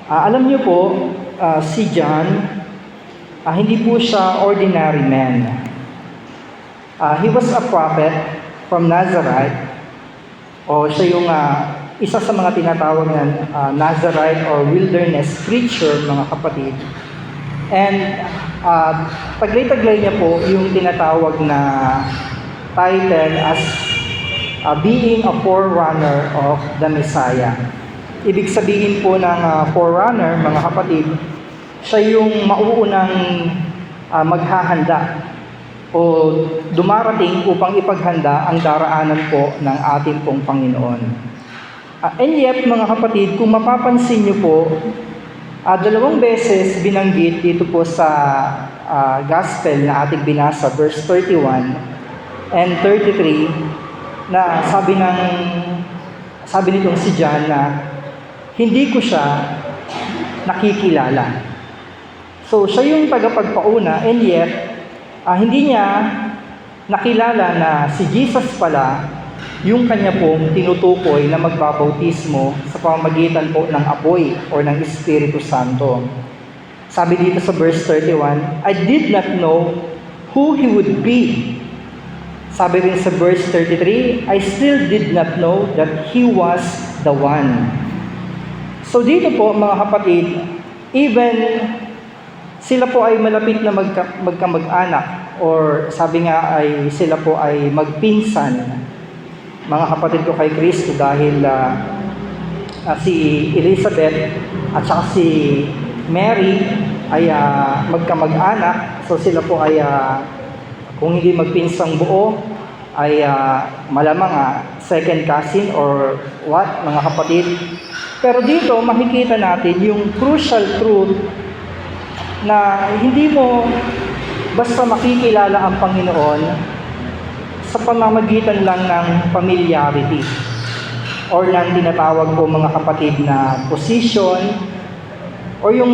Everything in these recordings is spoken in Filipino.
Alam niyo po, si John, hindi po siya ordinary man. He was a prophet from Nazareth, o siya yung isa sa mga tinatawag na Nazarite or wilderness preacher, mga kapatid. And taglay-taglay niya po yung tinatawag na title as being a forerunner of the Messiah. Ibig sabihin po ng forerunner, mga kapatid, siya yung mauunang maghahanda o dumarating upang ipaghanda ang daraanan po ng ating pong Panginoon. And yet, mga kapatid, kung mapapansin niyo po, dalawang beses binanggit dito po sa gospel na ating binasa, verse 31 and 33, na sabi nitong si John na hindi ko siya nakikilala. So, siya yung tagapagpauna, and yet, hindi niya nakilala na si Jesus pala yung kanya pong tinutukoy na magbabautismo sa pamamagitan po ng apoy o ng Espiritu Santo. Sabi dito sa verse 31, I did not know who he would be. Sabi rin sa verse 33, I still did not know that he was the one. So dito po, mga kapatid, even sila po ay malapit na magkamag-anak, or sabi nga ay sila po ay magpinsan, mga kapatid ko kay Kristo, dahil si Elizabeth at saka si Mary ay magkamag-anak. So sila po ay kung hindi magpinsang buo ay malamang second cousin or what, mga kapatid. Pero dito makikita natin yung crucial truth na hindi mo basta makikilala ang Panginoon sa pamamagitan lang ng familiarity or ng tinatawag po, mga kapatid, na position o yung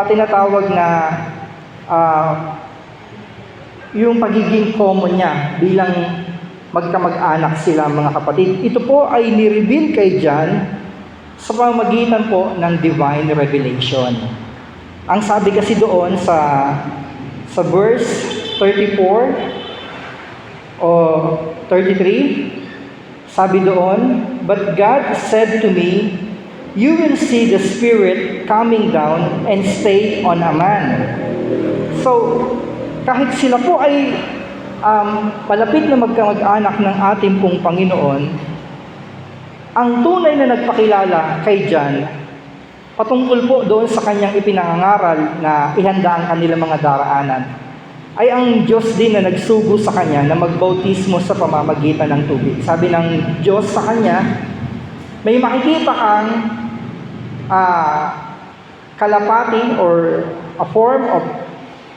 tinatawag na yung pagiging common niya bilang magkamag-anak sila, mga kapatid. Ito po ay ni-reveal kay John sa pamamagitan po ng divine revelation. Ang sabi kasi doon sa verse 34 o 33, sabi doon, But God said to me, You will see the Spirit coming down and stay on a man. So, kahit sila po ay malapit na magkamag-anak ng ating pong Panginoon, ang tunay na nagpakilala kay John patungkol po doon sa kanyang ipinangangaral na ihanda ang kanilang mga daraanan, ay ang Diyos din na nagsugo sa kanya na magbautismo sa pamamagitan ng tubig. Sabi ng Diyos sa kanya, may makikita kang kalapati or a form of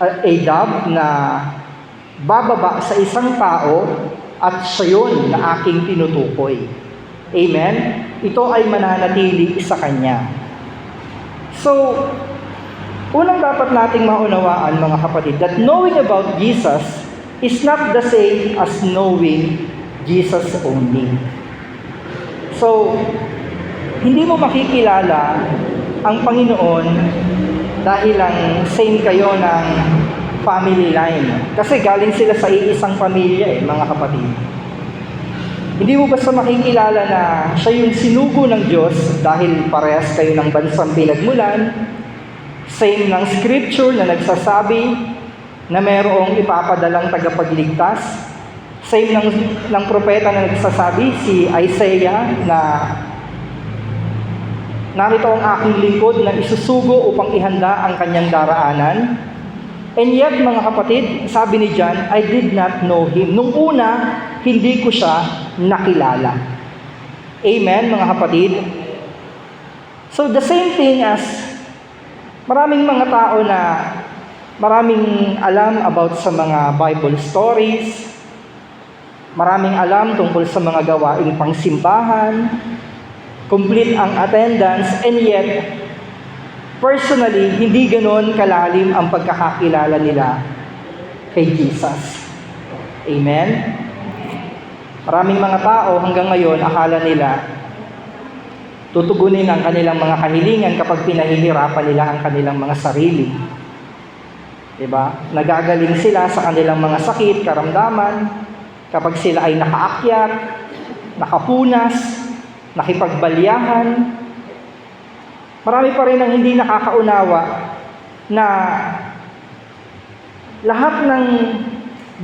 a dove na bababa sa isang tao at siya yun na aking tinutukoy. Amen? Ito ay mananatili sa kanya. So, unang dapat nating maunawaan, mga kapatid, that knowing about Jesus is not the same as knowing Jesus only. So, hindi mo makikilala ang Panginoon dahil lang same kayo ng family line. Kasi galing sila sa iisang pamilya mga kapatid. Hindi mo basta makikilala na siya yung sinugo ng Diyos dahil parehas kayo ng bansang pinagmulan. Same ng scripture na nagsasabi na mayroong ipapadalang tagapagligtas. Same ng propeta na nagsasabi, si Isaiah, na narito ang aking lingkod na isusugo upang ihanda ang kanyang daraanan. And yet, mga kapatid, sabi ni John, I did not know him. Nung una, hindi ko siya nakilala. Amen, mga kapatid? So, the same thing as maraming mga tao na maraming alam about sa mga Bible stories, maraming alam tungkol sa mga gawaing pangsimbahan, complete ang attendance, and yet, personally, hindi ganoon kalalim ang pagkakakilala nila kay Jesus. Amen? Maraming mga tao hanggang ngayon, akala nila tutugunin ang kanilang mga kahilingan kapag pinahihirapan nila ang kanilang mga sarili. Diba? Nagagaling sila sa kanilang mga sakit, karamdaman, kapag sila ay nakaakyat, nakapunas, nakipagbalyahan. Marami pa rin ang hindi nakakaunawa na lahat ng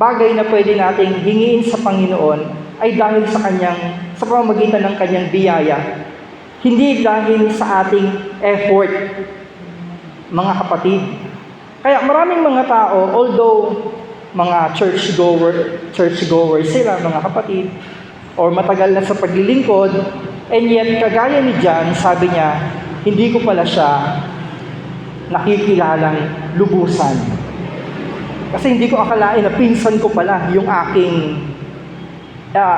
bagay na pwede nating hingiin sa Panginoon ay dahil sa pamamagitan ng kanyang biyaya, hindi dahil sa ating effort, mga kapatid. Kaya maraming mga tao, although mga churchgoer sila, mga kapatid, or matagal na sa paglilingkod, and yet, kagaya ni John, sabi niya, hindi ko pala siya nakikilalang lubusan. Kasi hindi ko akalain na pinsan ko pala yung aking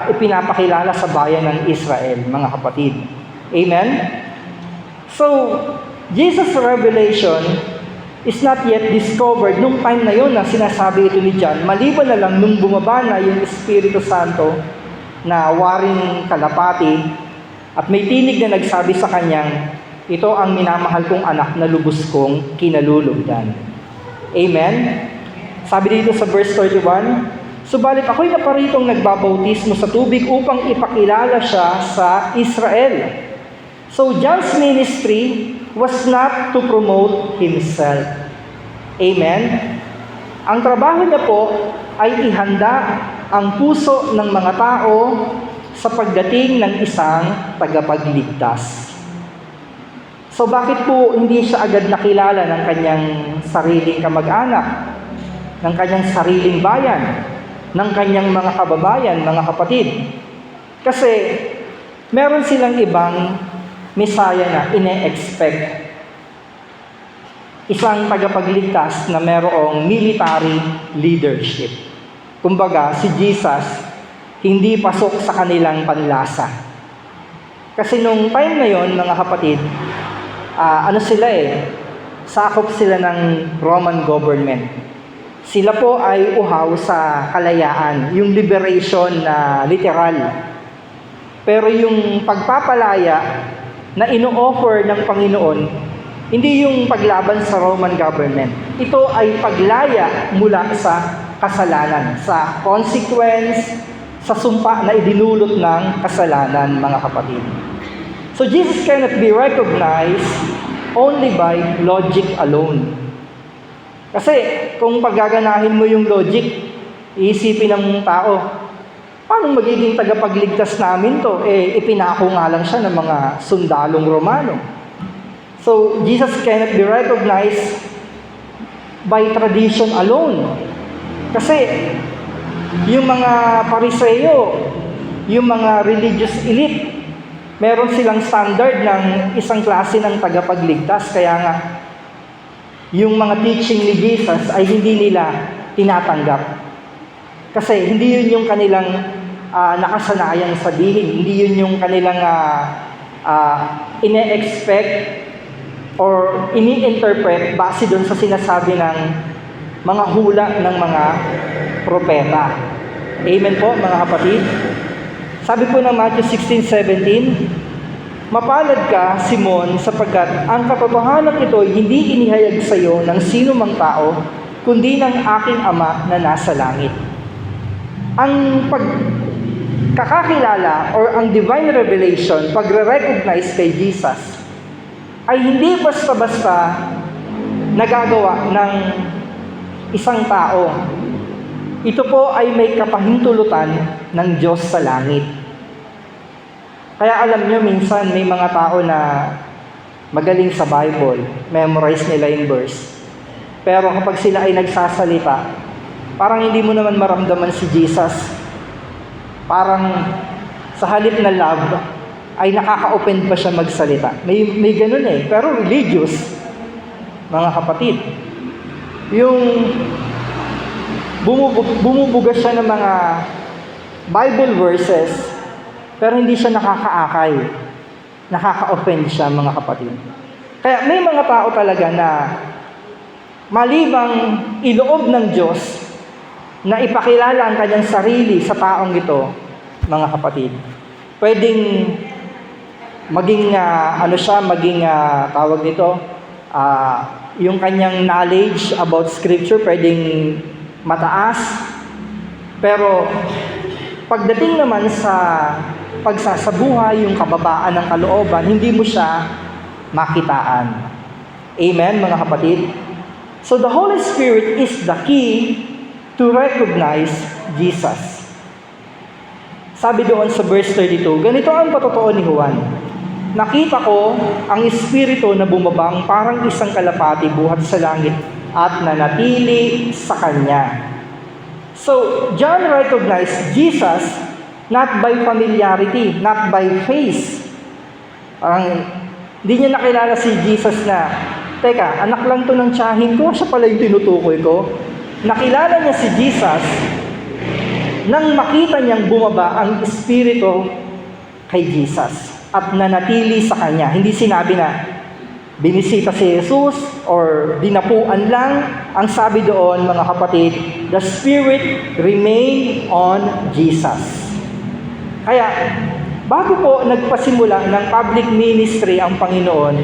ipinapakilala sa bayan ng Israel, mga kapatid. Amen? So, Jesus' revelation is not yet discovered nung time na yun na sinasabi ito ni John, maliban na lang nung bumaba na yung Espiritu Santo na waring kalapati at may tinig na nagsabi sa kanyang, ito ang minamahal kong anak na lubos kong kinalulugdan. Amen? Sabi dito sa verse 31, subalit ako'y naparitong nagbabautismo sa tubig upang ipakilala siya sa Israel. So John's ministry was not to promote himself. Amen? Ang trabaho niya po ay ihanda ang puso ng mga tao sa pagdating ng isang tagapagligtas. So bakit po hindi siya agad nakilala ng kanyang sariling kamag-anak, ng kanyang sariling bayan, ng kanyang mga kababayan, mga kapatid? Kasi meron silang ibang Messiah na ine-expect. Isang tagapagligtas na merong military leadership. Kumbaga, si Jesus, hindi pasok sa kanilang panlasa. Kasi nung time na yon, mga kapatid, sakop sila ng Roman government. Sila po ay uhaw sa kalayaan, yung liberation na literal. Pero yung pagpapalaya na ino-offer ng Panginoon, hindi yung paglaban sa Roman government. Ito ay paglaya mula sa kasalanan, sa consequence, sa sumpa na idinulot ng kasalanan, mga kapatid. So Jesus cannot be recognized only by logic alone. Kasi kung paggaganahin mo yung logic, iisipin ng tao, paano magiging tagapagligtas namin to? Ipinako nga lang siya ng mga sundalong Romano. So, Jesus cannot be recognized by tradition alone. Kasi, yung mga Pariseo, yung mga religious elite, meron silang standard ng isang klase ng tagapagligtas. Kaya nga, yung mga teaching ni Jesus ay hindi nila tinatanggap. Kasi hindi yun yung kanilang nakasanayang sabihin. Hindi yun yung kanilang ine-expect or ini-interpret base doon sa sinasabi ng mga hula ng mga propeta. Amen po, mga kapatid? Sabi po ng Matthew 16:17, mapalad ka, Simon, sapagkat ang katotohanan ito hindi inihayag sa iyo ng sino mang tao, kundi ng aking Ama na nasa langit. Ang pagkakakilala or ang divine revelation, pagre-recognize kay Jesus, ay hindi basta-basta nagagawa ng isang tao. Ito po ay may kapahintulutan ng Diyos sa langit. Kaya alam nyo, minsan may mga tao na magaling sa Bible, memorize nila yung verse. Pero kapag sila ay nagsasalita, parang hindi mo naman maramdaman si Jesus. Parang sa halip na love, ay nakaka-open pa siya magsalita. May ganun pero religious, mga kapatid. Yung bumubuga siya ng mga Bible verses, pero hindi siya nakakaakay. Nakaka-offend siya, mga kapatid. Kaya may mga tao talaga na malibang iloob ng Diyos na ipakilala ang kanyang sarili sa taong ito, mga kapatid, pwedeng maging tawag nito, yung kanyang knowledge about scripture pwedeng mataas, pero pagdating naman sa pagsasabuhay, yung kababaan ng kalooban, hindi mo siya makitaan. Amen, mga kapatid? So the Holy Spirit is the key to recognize Jesus. Sabi doon sa verse 32, ganito ang patotoo ni Juan. Nakita ko ang Espiritu na bumabang parang isang kalapati buhat sa langit at nanatili sa Kanya. So, John recognized Jesus not by familiarity, not by face. Hindi niya nakilala si Jesus na, teka, anak lang to ng tiyahin ko, siya pala yung tinutukoy ko. Nakilala niya si Jesus nang makita niyang bumaba ang Espiritu kay Jesus at nanatili sa Kanya. Hindi sinabi na binisita si Jesus or dinapuan lang. Ang sabi doon, mga kapatid, the Spirit remained on Jesus. Kaya, bago po nagpasimula ng public ministry ang Panginoon,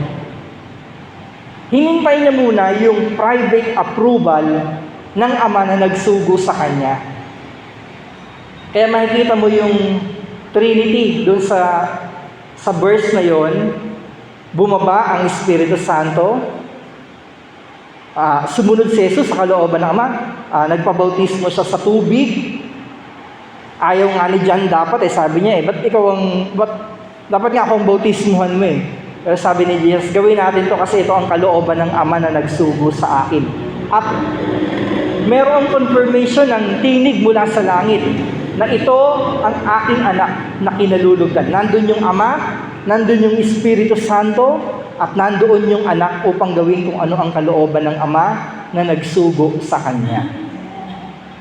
hinintay niya muna yung private approval ng Ama na nagsugo sa Kanya. Kaya makikita mo yung Trinity doon sa verse na yon, bumaba ang Espiritu Santo, sumunod si Jesus sa kalooban ng Ama, nagpabautismo siya sa tubig. Ayaw nga ni John dapat, sabi niya, dapat nga akong bautismuhan mo Pero sabi ni Jesus, gawin natin to kasi ito ang kalooban ng Ama na nagsugo sa akin. At merong confirmation ng tinig mula sa langit na ito ang aking anak na kinalulugdan. Nandun yung Ama, nandun yung Espiritu Santo, at nandoon yung anak upang gawin kung ano ang kalooban ng Ama na nagsugo sa Kanya.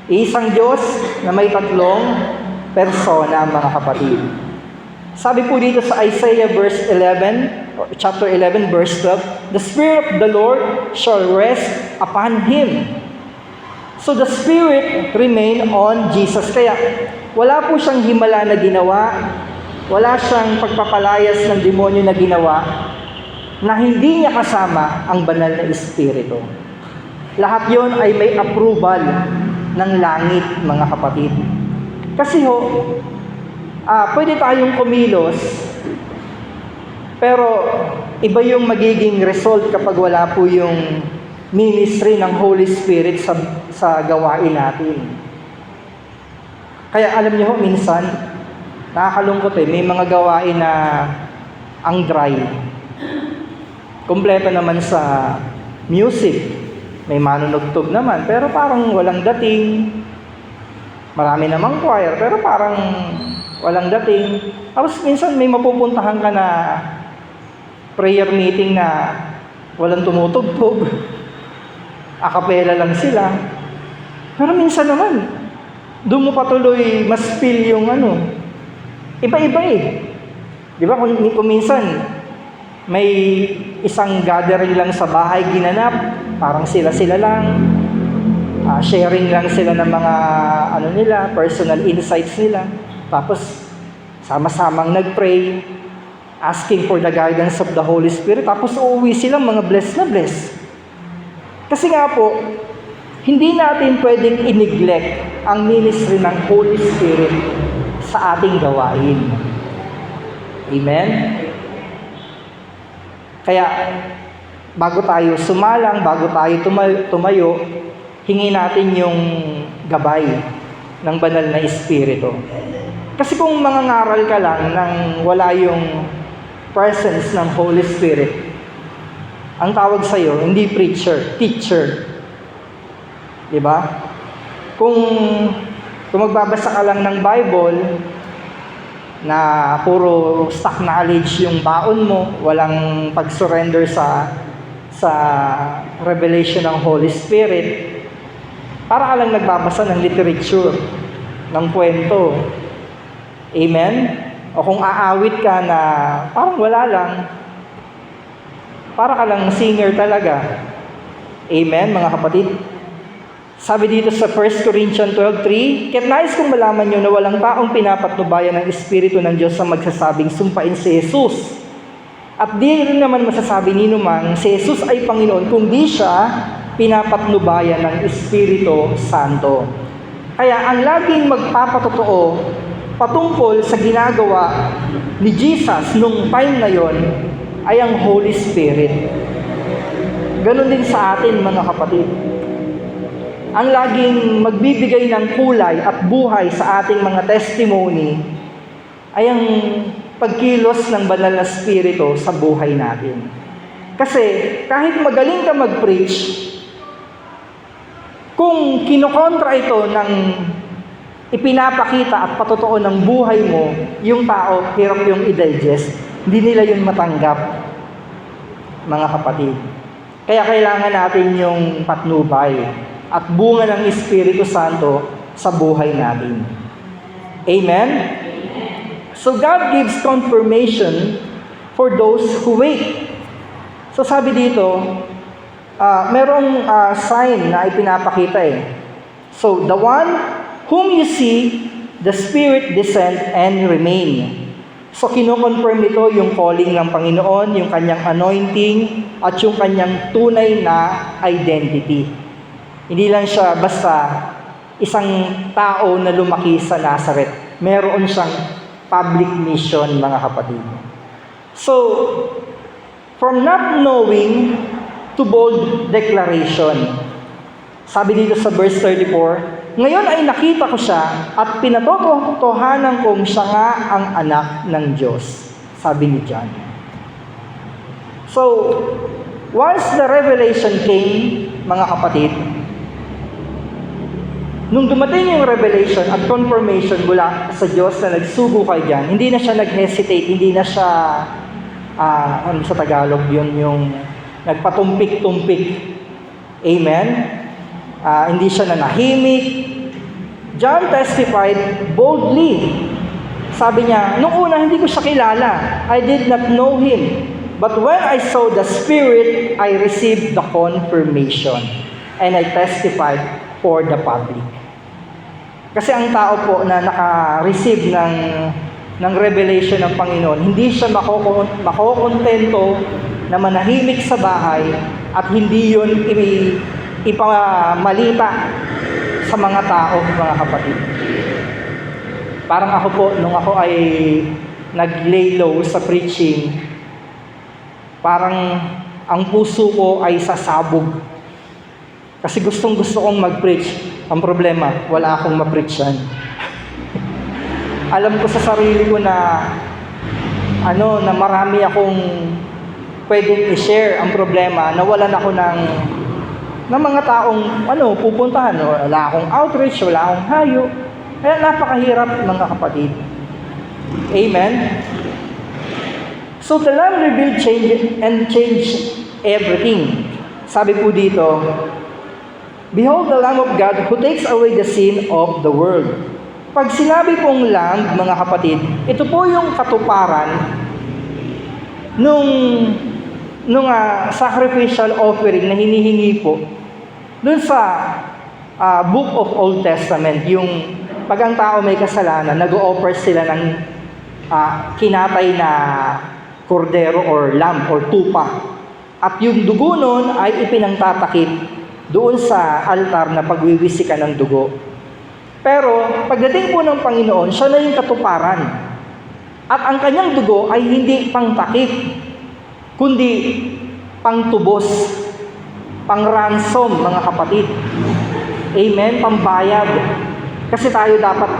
Isang Diyos na may tatlong persona, mga kapatid. Sabi po dito sa Isaiah chapter 11, verse 12, the Spirit of the Lord shall rest upon Him. So the Spirit remain on Jesus. Kaya wala po siyang himala na ginawa, wala siyang pagpapalayas ng demonyo na ginawa, na hindi niya kasama ang banal na Espiritu. Lahat yon ay may approval ng langit, mga kapatid. Kasi pwede tayong kumilos, pero iba yung magiging result kapag wala po yung ministry ng Holy Spirit sa gawain natin. Kaya alam niyo minsan, nakakalungkot may mga gawain na ang dry. Kompleto naman sa music, may manunugtog naman, pero parang walang dating. Marami namang choir, pero parang walang dating. Tapos minsan may mapupuntahan ka na prayer meeting na walang tumutugtog. Akapela lang sila. Pero minsan naman, doon mo patuloy mas feel yung iba-iba Di ba kung minsan, may isang gathering lang sa bahay ginanap, parang sila-sila lang, sharing lang sila ng mga personal insights nila. Tapos, sama-samang nag-pray, asking for the guidance of the Holy Spirit. Tapos, uuwi silang mga blessed na blessed. Kasi nga po, hindi natin pwedeng i-neglect ang ministry ng Holy Spirit sa ating gawain. Amen? Kaya, bago tayo sumalang, bago tayo tumayo, hingi natin yung gabay ng banal na Espiritu. Kasi kung mangangaral ka lang nang wala yung presence ng Holy Spirit, ang tawag sa'yo, hindi preacher, teacher. Diba? Kung magbabasa ka lang ng Bible, na puro stock knowledge yung baon mo, walang pag-surrender sa revelation ng Holy Spirit, para ka lang nagbabasa ng literature, ng kwento. Amen? O kung aawit ka na parang wala lang, para ka lang singer talaga. Amen, mga kapatid? Sabi dito sa 1 Corinthians 12:3, kaya't nais kong malaman nyo na walang taong pinapatnubayan ng Espiritu ng Diyos sa magsasabing sumpain si Jesus At di rin naman masasabi ni numang si Jesus ay Panginoon kung di siya pinapatnubayan ng Espiritu Santo. Kaya ang laging magpapatotoo patungkol sa ginagawa ni Jesus nung time na yon ay ang Holy Spirit. Ganon din sa atin, mga kapatid. Ang laging magbibigay ng kulay at buhay sa ating mga testimony ay ang pagkilos ng banal na Espiritu sa buhay natin. Kasi kahit magaling ka mag-preach, kung kinokontra ito ng ipinapakita at patotoo ng buhay mo, yung tao, hirap yung i-digest, hindi nila yun matanggap, mga kapatid. Kaya kailangan natin yung patnubay at bunga ng Espiritu Santo sa buhay natin. Amen? So God gives confirmation for those who wait. So sabi dito, merong sign na ipinapakita eh. So the one whom you see, the Spirit descend and remain. So kino-confirm ito yung calling ng Panginoon, yung kanyang anointing, at yung kanyang tunay na identity. Hindi lang siya basta isang tao na lumaki sa Nazareth. Meron siyang public mission, mga kapatid. So, from not knowing to bold declaration. Sabi dito sa verse 34, ngayon ay nakita ko siya at pinatotohanan kong siya nga ang anak ng Diyos. Sabi ni John. So, once the revelation came, mga kapatid, nung dumating yung revelation at confirmation mula sa Diyos na nagsugo kay John, hindi na siya nag-hesitate, hindi na siya, ano sa Tagalog yun, yung nagpatumpik-tumpik. Amen? Hindi siya nanahimik. John testified boldly. Sabi niya, nung una hindi ko siya kilala. I did not know him. But when I saw the Spirit, I received the confirmation. And I testified for the public. Kasi ang tao po na naka-receive ng revelation ng Panginoon, hindi siya makokontento na manahimik sa bahay at hindi yun ipamalita sa mga tao, mga kapatid. Parang ako po, nung ako ay nag-lay low sa preaching, parang ang puso ko ay sasabog. Kasi gustong-gusto kong mag-preach. Ang problema, wala akong ma-preachan. Alam ko sa sarili ko na na marami akong pwedeng i-share. Ang problema, nawalan ako ng mga taong pupuntahan. Wala akong outreach, wala akong hayo. Kaya napakahirap, mga kapatid. Amen? So the Lamb revealed change everything. Sabi po dito, behold the Lamb of God who takes away the sin of the world. Pag sinabi pong Lamb, mga kapatid, ito po yung katuparan nung sacrificial offering na hinihingi po dun sa Book of Old Testament. Yung pag ang tao may kasalanan, nag-o-offer sila ng kinatay na kordero or lamb or tupa. At yung dugo nun ay ipinangtatakip doon sa altar na pagwiwisikan ng dugo. Pero pagdating po ng Panginoon, siya na yung katuparan. At ang kanyang dugo ay hindi pangtakip, kundi pangtubos, pang-ransom, mga kapatid. Amen? Pambayad. Kasi tayo dapat,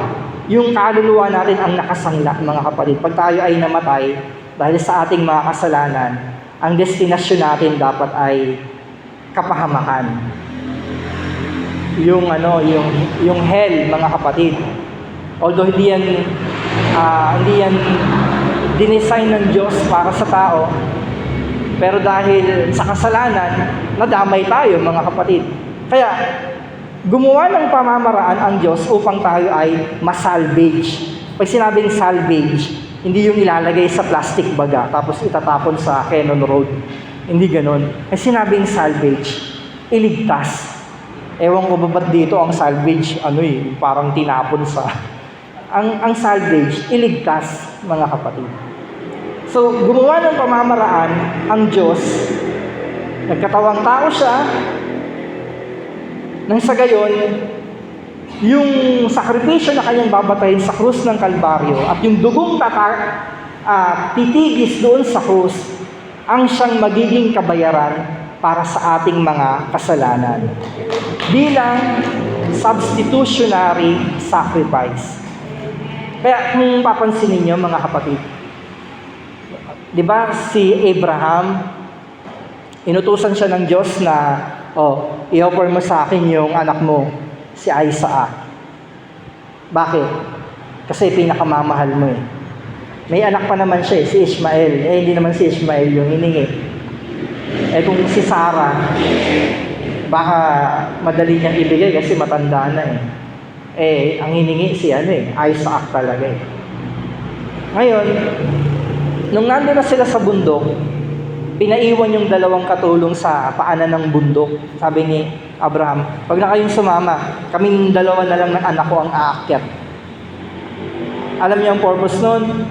yung kaluluwa natin ang nakasangla, mga kapatid. Pag tayo ay namatay, dahil sa ating mga kasalanan, ang destinasyon natin dapat ay kapahamakan. Yung hell, mga kapatid. Although hindi yan dinesign ng Diyos para sa tao, pero dahil sa kasalanan, nadamay tayo, mga kapatid. Kaya gumawa ng pamamaraan ang Diyos upang tayo ay masalvage. Pag sinabing salvage, hindi yung ilalagay sa plastic baga tapos itatapon sa Cannon Road. Hindi ganon. Ay sinabing salvage, iligtas. Ewan ko ba ba't dito ang salvage, parang tinapon sa... ang salvage, iligtas, mga kapatid. So, gumawa ng pamamaraan ang Diyos, nagkatawang tao siya, nang sa gayon, yung sakripisyo na kanyang babatayin sa krus ng Kalbaryo at yung dugong titigis doon sa krus, ang siyang magiging kabayaran para sa ating mga kasalanan. Bilang substitutionary sacrifice. Kaya kung papansinin niyo mga kapatid, di ba si Abraham, inutusan siya ng Diyos na, i-offer mo sa akin yung anak mo, si Isaac. Bakit? Kasi pinakamamahal mo eh. May anak pa naman siya si Ishmael. Hindi naman si Ishmael yung hiningi. Kung si Sarah, baka madali niyang ibigay kasi matanda na eh. Ang hiningi si Isaac talaga eh. Ngayon, nung nandun na sila sa bundok, pinaiwan yung dalawang katulong sa paanan ng bundok. Sabi ni Abraham, pag na kayong sumama, kaming dalawa na lang ng anak ko ang aakyat. Alam niyo ang purpose nun?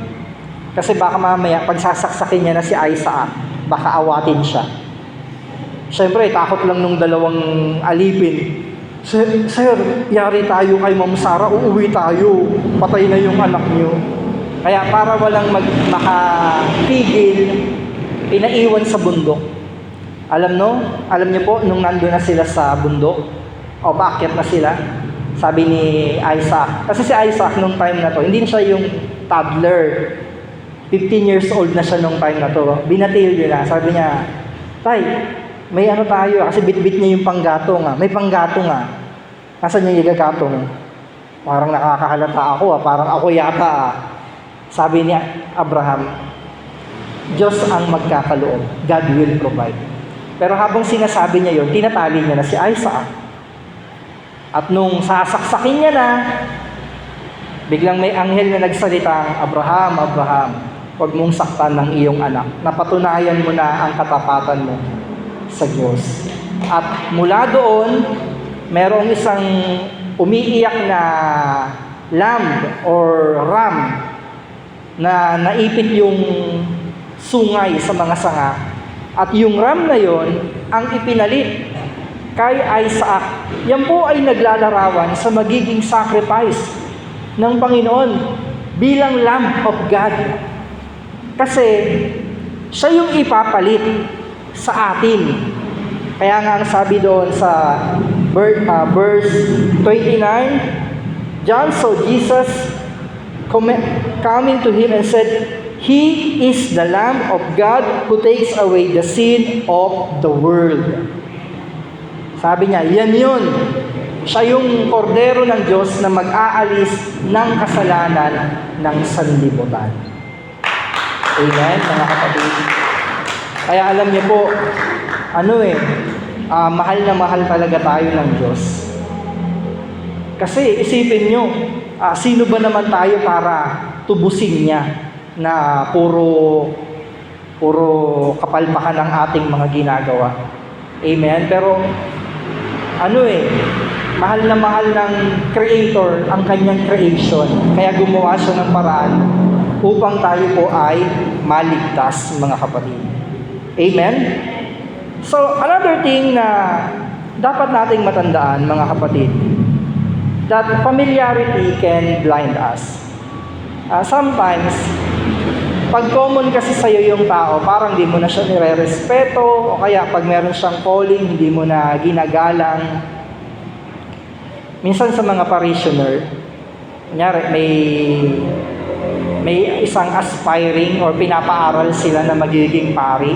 Kasi baka mamaya, pag sasaksakin niya na si Isaac, baka awatin siya. Siyempre, takot lang nung dalawang alipin. Sir, yari tayo kay Ma'am Sarah, uuwi tayo. Patay na yung anak niyo. Kaya para walang makapigil, pinaiwan sa bundok. Alam niyo po, nung nandun na sila sa bundok, paakyat na sila, sabi ni Isaac, kasi si Isaac nung time na to, hindi na siya yung toddler. 15 years old na siya nung time na to. Binatil niya, sabi niya, Tay, may tayo, kasi bit-bit niya yung panggatong may panggatong Nasaan yung igagatong? Parang nakakahalata ako parang ako yata Sabi niya, Abraham, Diyos ang magkakaloob. God will provide. Pero habang sinasabi niya yon, tinatali niya na si Isaac. At nung sasaksakin niya na, biglang may anghel na nagsalita, Abraham, Abraham, huwag mong saktan ng iyong anak. Napatunayan mo na ang katapatan mo sa Diyos. At mula doon, merong isang umiiyak na lamb or ram na naipit yung sungay sa mga sanga. At yung ram na yon ang ipinalit kay Isaac. Yan po ay naglalarawan sa magiging sacrifice ng Panginoon bilang Lamb of God. Kasi siya yung ipapalit sa atin. Kaya nga ang sabi doon sa verse 29, John saw Jesus coming to him and said, He is the Lamb of God who takes away the sin of the world. Sabi niya, yan yun. Siya yung kordero ng Diyos na mag-aalis ng kasalanan ng sanlibutan. Amen, mga kapatid. Kaya alam niyo po, mahal na mahal talaga tayo ng Diyos. Kasi isipin niyo, sino ba naman tayo para tubusin niya na puro kapalpakan ng ating mga ginagawa. Amen? Pero, mahal na mahal ng Creator ang kanyang creation. Kaya gumawa siya ng paraan upang tayo po ay maligtas, mga kapatid. Amen? So, another thing na dapat nating matandaan, mga kapatid, that familiarity can blind us. Sometimes, pag common kasi sa'yo yung tao, parang di mo na siya nire-respeto, o kaya pag meron siyang calling, hindi mo na ginagalang. Minsan sa mga parishioner, kunyari, may isang aspiring or pinapaaral sila na magiging pari.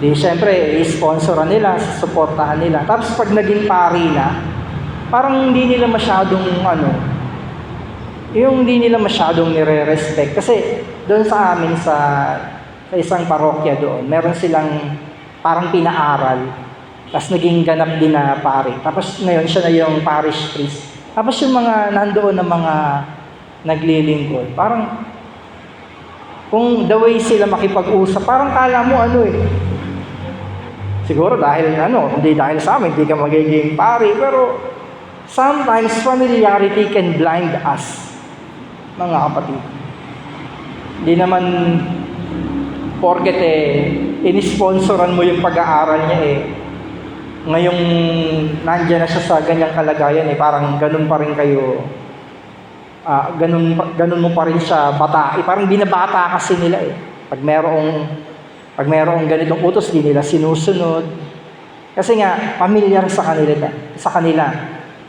Di syempre, i-sponsoran nila, suportahan nila. Tapos pag naging pari na, parang hindi nila masyadong hindi nila masyadong nire-respect. Kasi doon sa amin sa isang parokya doon, meron silang parang pinaaral. Tapos naging ganap din na pari. Tapos ngayon siya na yung parish priest. Tapos yung mga nandoon na mga naglilingkod, parang kung the way sila makipag-usap, parang kala mo siguro dahil hindi dahil sa amin, hindi ka magiging pari. Pero sometimes familiarity can blind us, mga kapatid. Hindi naman porket inisponsoran mo yung pag-aaral niya ngayong nandiyan na siya sa ganyang kalagayan parang ganun pa rin kayo, ganun mo pa rin siya bata. Parang binabata kasi nila Pag merong ganitong utos, di nila sinusunod. Kasi nga, familiar sa kanila.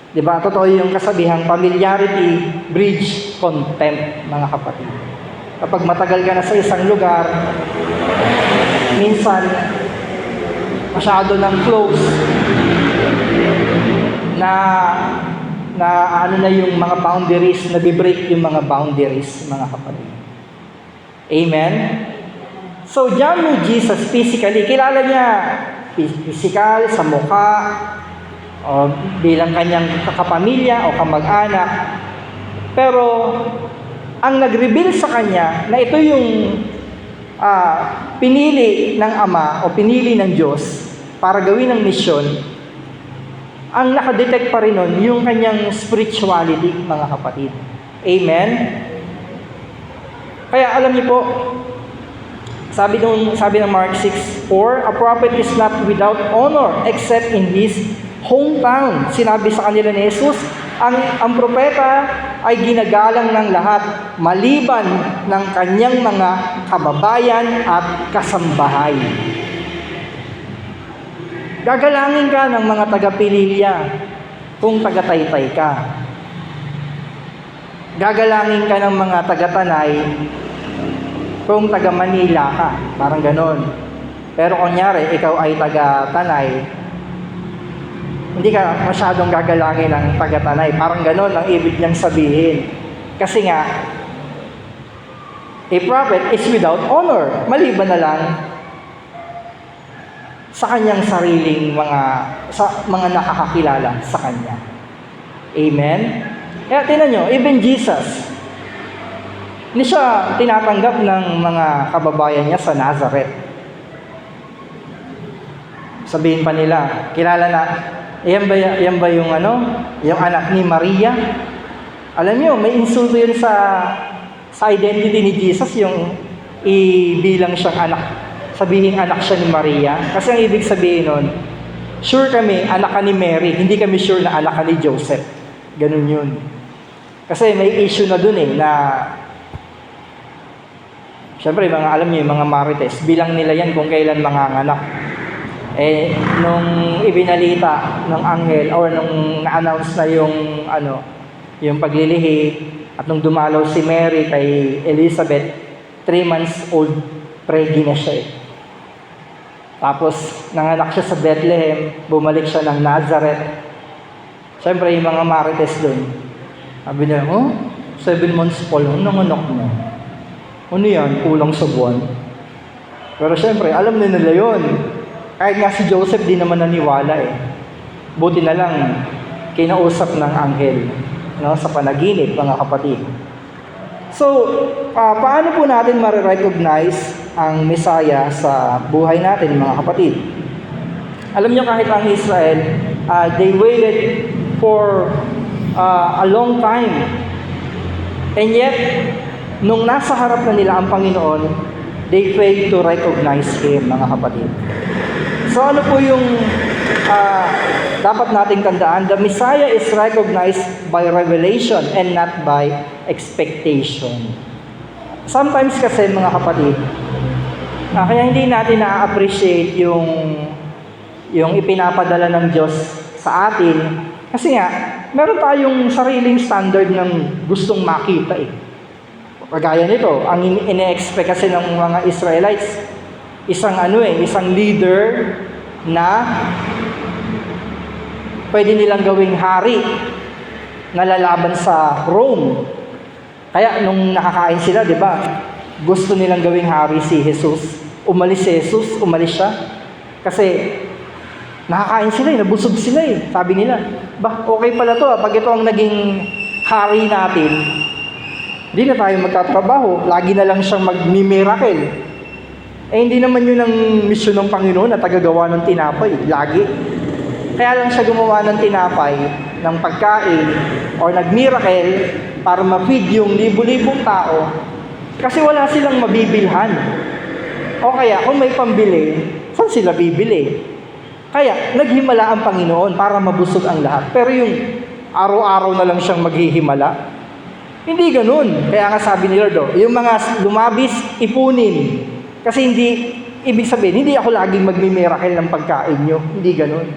Di ba? Totoo yung kasabihang, familiarity breeds contempt, mga kapatid. Kapag matagal ka na sa isang lugar, minsan, masyado ng close, na yung mga boundaries, nabibreak yung mga boundaries, mga kapatid. Amen? So, John knew Jesus physically. Kilala niya physical, sa mukha, o bilang kanyang kakapamilya o kamag-anak. Pero, ang nag-reveal sa kanya na ito yung pinili ng Ama o pinili ng Diyos para gawin ang misyon, ang nakadetect pa rin nun yung kanyang spirituality, mga kapatid. Amen? Kaya alam niyo po, sabi ng Mark 6:4, a prophet is not without honor except in his hometown. Sinabi sa kanila ni Jesus, ang propeta ay ginagalang ng lahat, maliban ng kanyang mga kababayan at kasambahay. Gagalangin ka ng mga taga-Pililya kung taga-Taytay ka. Gagalangin ka ng mga taga-Tanay kung taga-Manila ka. Parang ganon. Pero kunyari, ikaw ay taga-Tanay, hindi ka masyadong gagalangin ng taga-Tanay. Parang ganon ang ibig niyang sabihin. Kasi nga, a prophet is without honor. Maliban na lang sa kanyang sariling mga nakakakilala sa kanya. Amen? Kaya tinan nyo, even Jesus, hindi siya tinatanggap ng mga kababayan niya sa Nazareth. Sabihin pa nila, kilala na, yan ba yung yung anak ni Maria? Alam nyo, may insulto yun sa identity ni Jesus, yung ibilang siyang anak. Sabihin anak siya ni Maria. Kasi ang ibig sabihin nun, sure kami, anak ka ni Mary. Hindi kami sure na anak ka ni Joseph. Ganun yun. Kasi may issue na dun na siyempre, alam niyo, yung mga marites, bilang nila yan kung kailan manganganak. Nung ibinalita ng anghel, or nung na-announce na yung paglilihi, at nung dumalaw si Mary kay Elizabeth, 3 months old, pregnant na siya Tapos, nanganak siya sa Bethlehem, bumalik siya ng Nazareth. Siyempre, yung mga marites doon, sabi niya, 7 months pa lang, nanganak mo. Ano yan? Kulang sa buwan. Pero siyempre, alam na nila yun. Kahit nga si Joseph, di naman naniwala Buti na lang, kinausap ng anghel sa panaginip, mga kapatid. So, paano po natin marirecognize ang Messiah sa buhay natin, mga kapatid? Alam nyo, kahit ang Israel, they waited for a long time. And yet, nung nasa harap na nila ang Panginoon, they failed to recognize Him, mga kapatid. So ano po yung dapat nating tandaan? The Messiah is recognized by revelation and not by expectation. Sometimes kasi, mga kapatid, kaya hindi natin na-appreciate yung ipinapadala ng Diyos sa atin. Kasi nga, meron tayong sariling standard ng gustong makita Kagaya nito, ang ine-expect kasi ng mga Israelites, isang leader na pwede nilang gawing hari na lalaban sa Rome. Kaya nung nakakain sila, di ba, gusto nilang gawing hari si Jesus. Umalis siya. Kasi nakakain sila nabusog sila Sabi nila, okay pala to pag ito ang naging hari natin, hindi na tayo magtatrabaho. Lagi na lang siyang mag-miracle. Hindi naman yun ang misyon ng Panginoon na tagagawa ng tinapay. Lagi. Kaya lang siya gumawa ng tinapay, ng pagkain, or nag-miracle para ma-feed yung libu-libong tao Kasi wala silang mabibilhan. O kaya, kung may pambili, saan sila bibili? Kaya, naghimala ang Panginoon para mabusog ang lahat. Pero yung araw-araw na lang siyang maghihimala, hindi ganun. Kaya nga sabi ni Lord, yung mga lumabis, ipunin. Kasi hindi, ibig sabihin, hindi ako laging magmimiracle ng pagkain nyo. Hindi ganun.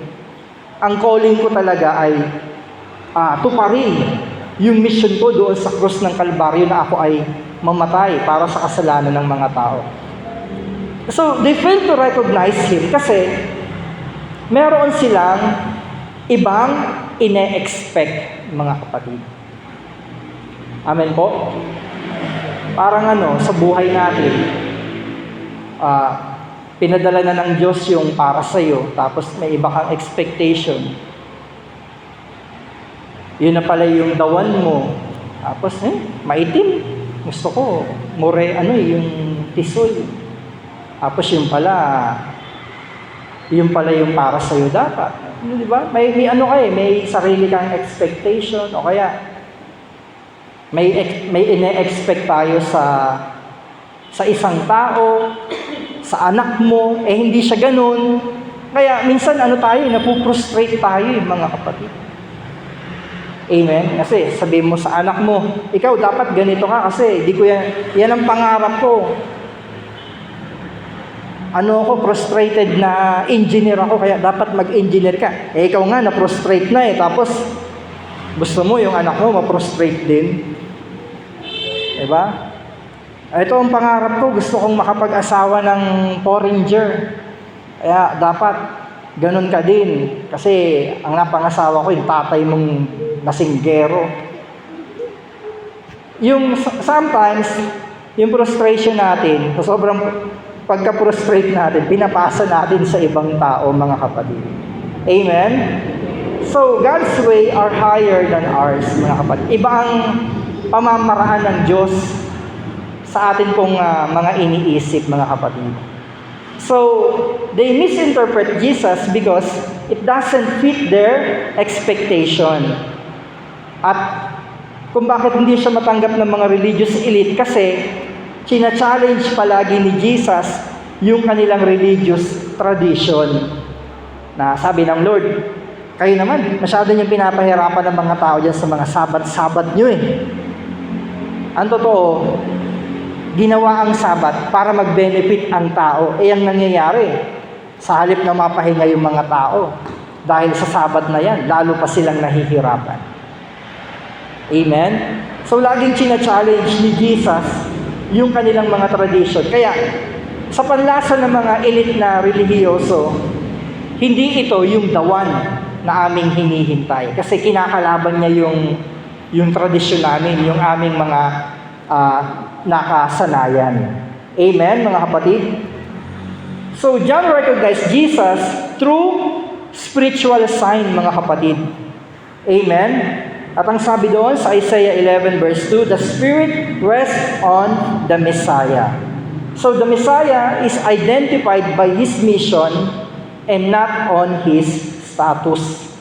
Ang calling ko talaga ay tuparin yung mission ko doon sa krus ng Kalbaryo na ako ay mamatay para sa kasalanan ng mga tao. So, they failed to recognize Him kasi meron silang ibang ine-expect, mga kapatid. Amen po? Parang sa buhay natin, pinadala na ng Diyos yung para sa'yo, tapos may iba kang expectation. Yun na pala yung dawan mo. Tapos, maitim. Gusto ko, yung tisoy. Tapos yung pala yung para sa'yo dapat. Di ba? May sarili kang expectation, o kaya, may ine-expect tayo sa isang tao, sa anak mo, hindi siya ganun. Kaya minsan napuprostrate tayo mga kapatid. Amen? Kasi sabihin mo sa anak mo, ikaw dapat ganito ka kasi di ko yan ang pangarap ko. Frustrated na engineer ako, kaya dapat mag-engineer ka. Ikaw nga, na-frustrate na tapos gusto mo yung anak mo ma-frustrate din. Diba? Ito ang pangarap ko, gusto kong makapag-asawa ng foreigner. Kaya dapat ganun ka din. Kasi ang napangasawa ko, yung tatay mong nasinggero. Sometimes, yung frustration natin, sobrang pagka-frustrate natin, pinapasa natin sa ibang tao, mga kapatid. Amen? So, God's way are higher than ours, mga kapatid. Iba ang pamamaraan ng Diyos sa atin pong mga iniisip, mga kapatid. So, they misinterpret Jesus because it doesn't fit their expectation. At kung bakit hindi siya matanggap ng mga religious elite, kasi china-challenge palagi ni Jesus yung kanilang religious tradition. Na sabi ng Lord, kayo naman, masyado niyong pinapahirapan ng mga tao dyan sa mga sabat-sabat nyo Ang totoo, ginawa ang sabat para mag-benefit ang tao. Ang nangyayari, sa halip na mapahinga yung mga tao, dahil sa sabat na yan, lalo pa silang nahihirapan. Amen? So, laging china-challenge ni Jesus yung kanilang mga tradition. Kaya, sa panlasa ng mga elite na relihiyoso, hindi ito yung dawan na aming hinihintay. Kasi kinakalaban niya yung tradisyon namin, yung aming mga nakasanayan. Amen, mga kapatid? So, John recognized Jesus through spiritual sign, mga kapatid. Amen? At ang sabi doon sa Isaiah 11 verse 2, the Spirit rests on the Messiah. So the Messiah is identified by His mission and not on His status.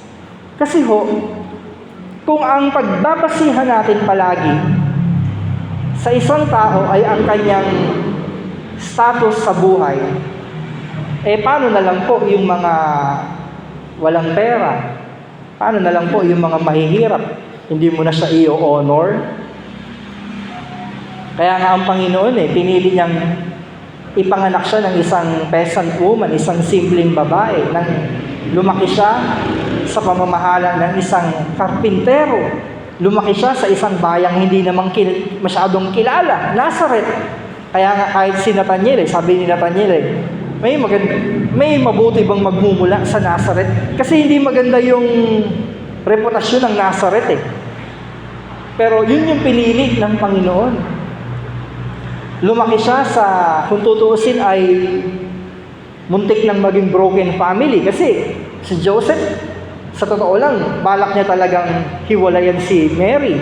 Kasi kung ang pagbabasihan natin palagi sa isang tao ay ang kanyang status sa buhay, paano na lang po yung mga walang pera? Paano na lang po yung mga mahihirap? Hindi mo na siya i-honor? Kaya nga ang Panginoon pinili niyang ipanganak siya ng isang peasant woman, isang simpleng babae, nang lumaki siya sa pamamahala ng isang karpintero. Lumaki siya sa isang bayang hindi naman masyadong kilala, Nazareth. Kaya nga kahit si Nathaniel, sabi ni Nathaniel, may mabuti bang magmumula sa Nazareth? Kasi hindi maganda yung reputasyon ng Nazareth Pero yun yung pinili ng Panginoon. Lumaki siya kung tutuusin ay muntik nang maging broken family. Kasi si Joseph, sa totoo lang, balak niya talagang hiwalayan si Mary.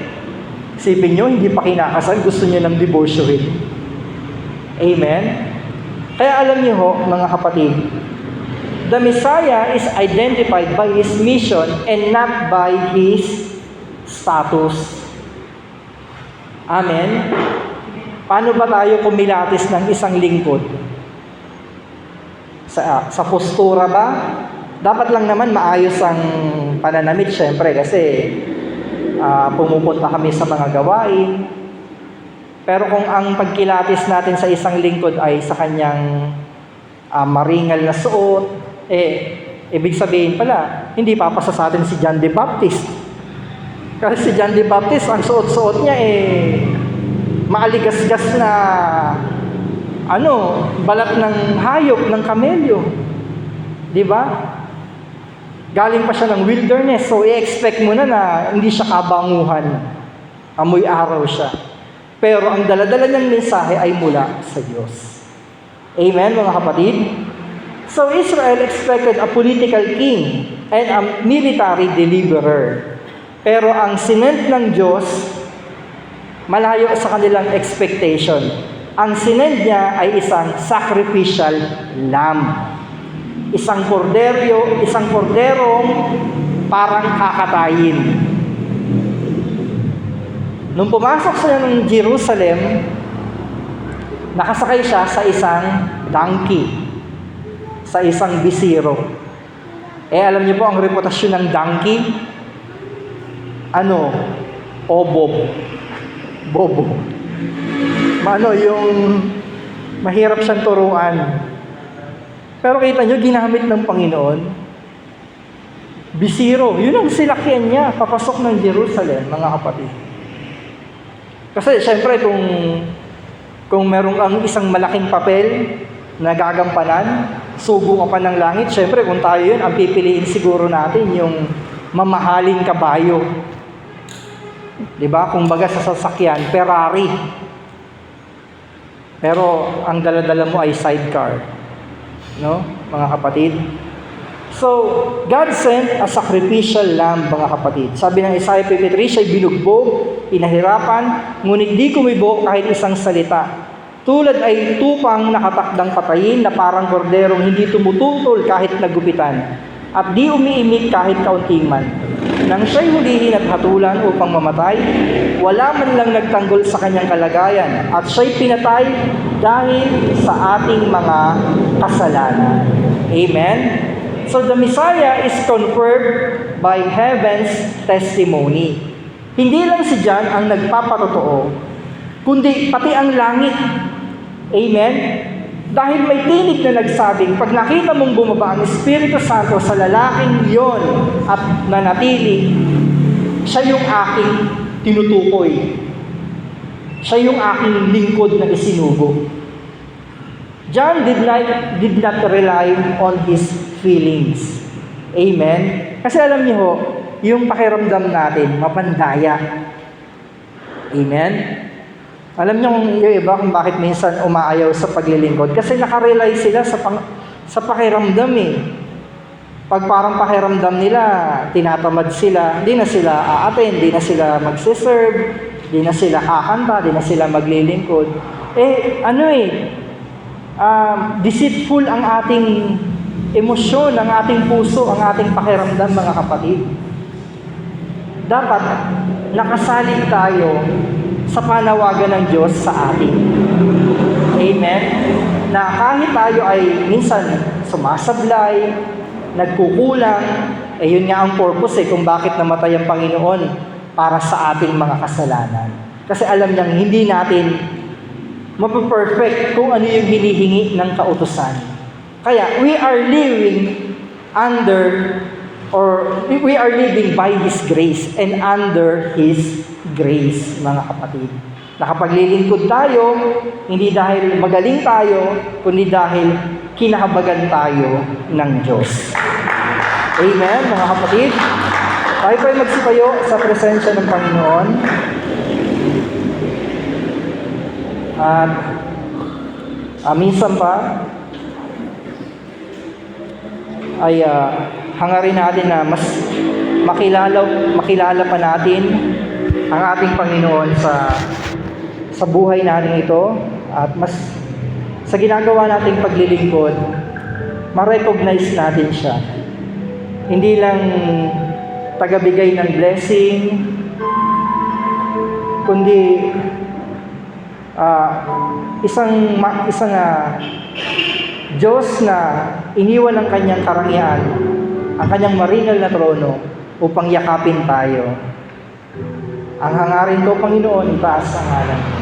Isipin niyo, hindi pa kinakasal, gusto niya ng divorcehin. Amen? Kaya alam niyo mga kapatid, the Messiah is identified by His mission and not by His status. Amen? Paano ba tayo kumilatis ng isang lingkod? Sa postura ba? Dapat lang naman maayos ang pananamit, syempre, kasi pumupunta kami sa mga gawain. Pero kung ang pagkilatis natin sa isang lingkod ay sa kanyang maringal na suot, ibig sabihin pala, hindi papasa sa atin si John the Baptist. Kasi si John the Baptist, ang suot-suot niya maaligasgas na balat ng hayop, ng kamelyo. Di ba? Galing pa siya ng wilderness, so i-expect mo na hindi siya kabanguhan. Amoy araw siya. Pero ang daladala niyang mensahe ay mula sa Diyos. Amen, mga kapatid? So Israel expected a political king and a military deliverer. Pero ang sinend ng Diyos, malayo sa kanilang expectation. Ang sinend niya ay isang sacrificial lamb. Isang korderong parang kakatayin. Nung pumasok siya ng Jerusalem, nakasakay siya sa isang donkey, sa isang bisiro. Alam niyo po ang reputasyon ng donkey? Bobo. Yung mahirap siyang turuan. Pero kita niyo, ginamit ng Panginoon. Bisiro, yun ang silakyan niya, papasok ng Jerusalem, mga kapatid. Kasi syempre kung meron ang isang malaking papel na gagampanan, sugo ka pa ng langit, syempre kung tayo yun, ang pipiliin siguro natin yung mamahaling kabayo. Diba? Kung baga sa sasakyan, Ferrari. Pero ang dala-dala mo ay sidecar. No? Mga kapatid. So, God sent a sacrificial lamb, mga kapatid. Sabi ng Isaiah 53, siya'y binugbog, pinahirapan, ngunit di kumibo kahit isang salita. Tulad ay tupang nakatakdang patayin na parang korderong hindi tumututol kahit nagupitan, at di umiimik kahit kaunting man. Nang siya'y hulihin at hatulan upang mamatay, wala man lang nagtanggol sa kanyang kalagayan, at siya'y pinatay dahil sa ating mga kasalanan. Amen? So the Messiah is confirmed by heaven's testimony. Hindi lang si John ang nagpapatotoo, kundi pati ang langit. Amen? Dahil may tinig na nagsabing, pag nakita mong bumaba ang Espiritu Santo sa lalaking yon at nanatili, siya yung aking tinutukoy. Siya yung aking lingkod na isinugo. John did not rely on his feelings. Amen? Kasi alam niyo ho, yung pakiramdam natin, mapandaya. Amen? Alam niyo yung iba kung bakit minsan umaayaw sa paglilingkod? Kasi nakarely sila sa pakiramdam Pag parang pakiramdam nila, tinatamad sila, di na sila a-attend, di na sila magsiserve, di na sila kakanta, di na sila maglilingkod. Deceitful ang ating emosyon, ang ating puso, ang ating pakiramdam, mga kapatid. Dapat nakasalig tayo sa panawagan ng Diyos sa atin. Amen? Na kahit tayo ay minsan sumasablay, nagkukulang, yun nga ang purpose kung bakit namatay ang Panginoon para sa ating mga kasalanan. Kasi alam niyang hindi natin mapaperfect kung ano yung hinihingi ng kautusan. Kaya we are living by His grace and under His grace, mga kapatid. Nakapaglilingkod tayo, hindi dahil magaling tayo, kundi dahil kinahabagan tayo ng Diyos. Amen, mga kapatid? Tayo po'y magsipayo sa presensya ng Panginoon. At minsan pa ay hangarin natin na mas makilala pa natin ang ating Panginoon sa buhay natin ito, at mas sa ginagawa nating paglilingkod, ma-recognize natin siya. Hindi lang tagabigay ng blessing, kundi isang Diyos na iniwan ang kanyang karangyaan, ang kanyang maringal na trono upang yakapin tayo. Ang hangarin ko, Panginoon, itaas ang ngalan mo.